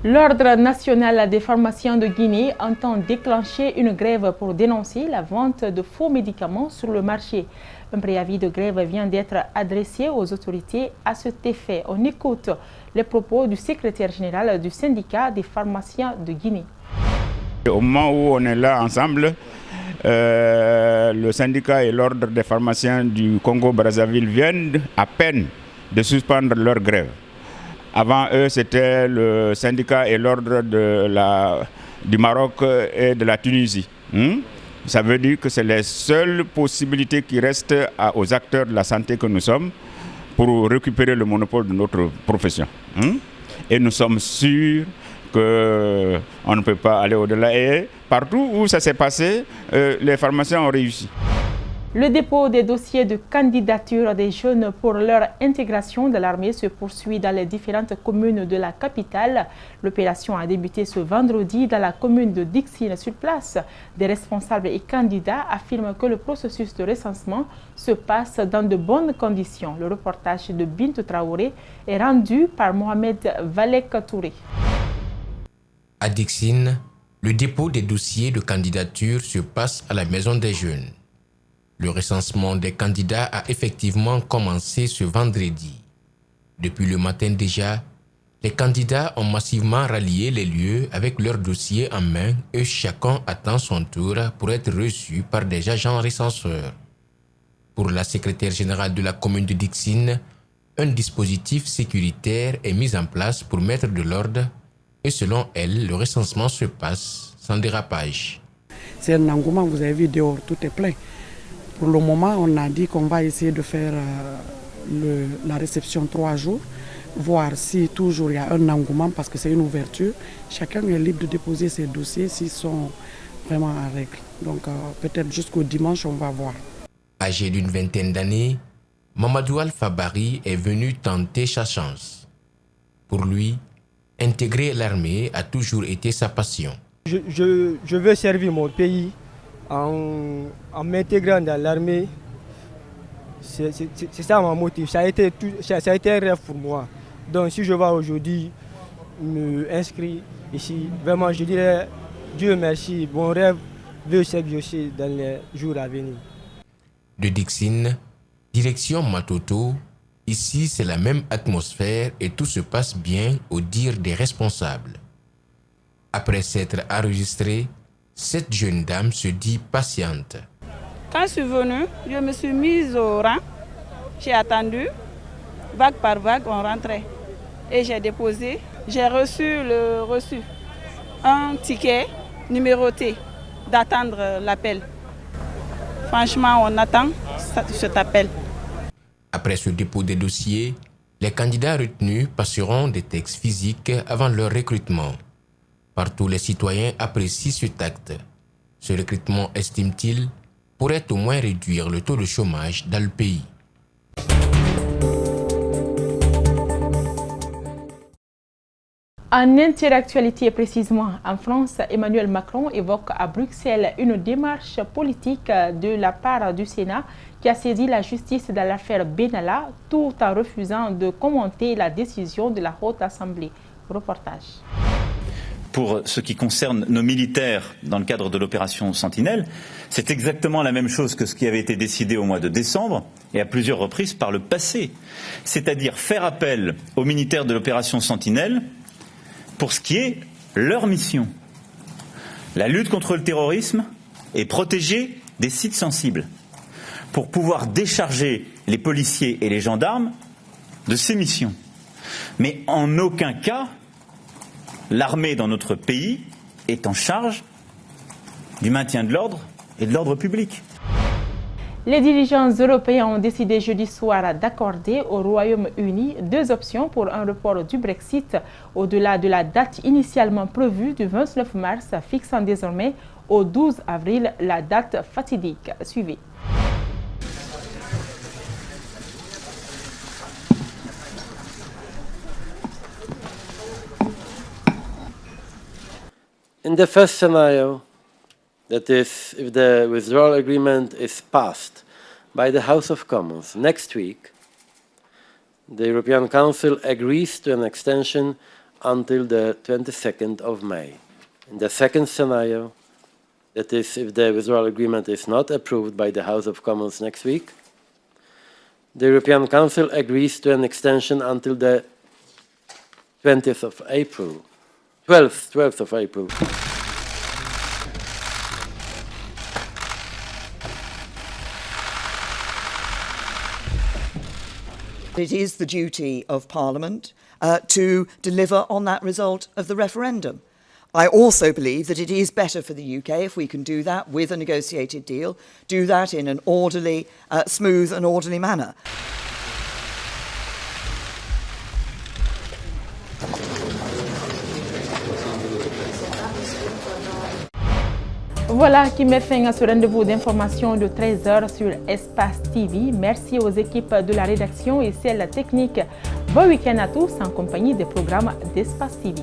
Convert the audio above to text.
L'Ordre national des pharmaciens de Guinée entend déclencher une grève pour dénoncer la vente de faux médicaments sur le marché. Un préavis de grève vient d'être adressé aux autorités à cet effet. On écoute les propos du secrétaire général du syndicat des pharmaciens de Guinée. Au moment où on est là ensemble, le syndicat et l'Ordre des pharmaciens du Congo-Brazzaville viennent à peine de suspendre leur grève. Avant eux, c'était le syndicat et l'ordre du Maroc et de la Tunisie. Ça veut dire que c'est les seules possibilités qui restent aux acteurs de la santé que nous sommes pour récupérer le monopole de notre profession. Et nous sommes sûrs qu'on ne peut pas aller au-delà. Et partout où ça s'est passé, les pharmaciens ont réussi. Le dépôt des dossiers de candidature des jeunes pour leur intégration de l'armée se poursuit dans les différentes communes de la capitale. L'opération a débuté ce vendredi dans la commune de Dixine sur place. Des responsables et candidats affirment que le processus de recensement se passe dans de bonnes conditions. Le reportage de Bintou Traoré est rendu par Mohamed Valek Touré. À Dixine, le dépôt des dossiers de candidature se passe à la Maison des Jeunes. Le recensement des candidats a effectivement commencé ce vendredi. Depuis le matin déjà, les candidats ont massivement rallié les lieux avec leurs dossiers en main et chacun attend son tour pour être reçu par des agents recenseurs. Pour la secrétaire générale de la commune de Dixine, un dispositif sécuritaire est mis en place pour mettre de l'ordre et selon elle, le recensement se passe sans dérapage. C'est un engouement, vous avez vu dehors, tout est plein. Pour le moment, on a dit qu'on va essayer de faire la réception 3 jours, voir si toujours il y a un engouement parce que c'est une ouverture. Chacun est libre de déposer ses dossiers s'ils sont vraiment en règle. Donc peut-être jusqu'au dimanche, on va voir. Âgé d'une vingtaine d'années, Mamadou Al-Fabari est venu tenter sa chance. Pour lui, intégrer l'armée a toujours été sa passion. Je veux servir mon pays. En m'intégrant dans l'armée, c'est ça mon motif. Ça a été un rêve pour moi. Donc si je vais aujourd'hui me inscrire ici, vraiment je dirais Dieu merci, mon rêve veut s'exaucer dans les jours à venir. De Dixine, direction Matoto, ici c'est la même atmosphère et tout se passe bien au dire des responsables. Après s'être enregistrée, cette jeune dame se dit patiente. Quand je suis venue, je me suis mise au rang. J'ai attendu. Vague par vague, on rentrait. Et j'ai déposé. J'ai reçu le reçu. Un ticket numéroté d'attendre l'appel. Franchement, on attend cet appel. Après ce dépôt des dossiers, les candidats retenus passeront des tests physiques avant leur recrutement. Partout, les citoyens apprécient cet acte. Ce recrutement, estime-t-il, pourrait au moins réduire le taux de chômage dans le pays. En interactualité précisément en France, Emmanuel Macron évoque à Bruxelles une démarche politique de la part du Sénat qui a saisi la justice dans l'affaire Benalla tout en refusant de commenter la décision de la Haute Assemblée. Reportage. Pour ce qui concerne nos militaires dans le cadre de l'opération Sentinelle, c'est exactement la même chose que ce qui avait été décidé au mois de décembre et à plusieurs reprises par le passé. C'est-à-dire faire appel aux militaires de l'opération Sentinelle pour ce qui est leur mission. La lutte contre le terrorisme et protéger des sites sensibles pour pouvoir décharger les policiers et les gendarmes de ces missions. Mais en aucun cas, l'armée dans notre pays est en charge du maintien de l'ordre et de l'ordre public. Les dirigeants européens ont décidé jeudi soir d'accorder au Royaume-Uni 2 options pour un report du Brexit au-delà de la date initialement prévue du 29 mars, fixant désormais au 12 avril la date fatidique. Suivez. In the first scenario, that is, if the withdrawal agreement is passed by the House of Commons next week, the European Council agrees to an extension until the 22nd of May. In the second scenario, that is, if the withdrawal agreement is not approved by the House of Commons next week, the European Council agrees to an extension until the 12th of April. It is the duty of Parliament to deliver on that result of the referendum. I also believe that it is better for the UK if we can do that with a negotiated deal, do that in an orderly, smooth and orderly manner. Voilà qui met fin à ce rendez-vous d'information de 13h sur Espace TV. Merci aux équipes de la rédaction et celles techniques. Bon week-end à tous en compagnie des programmes d'Espace TV.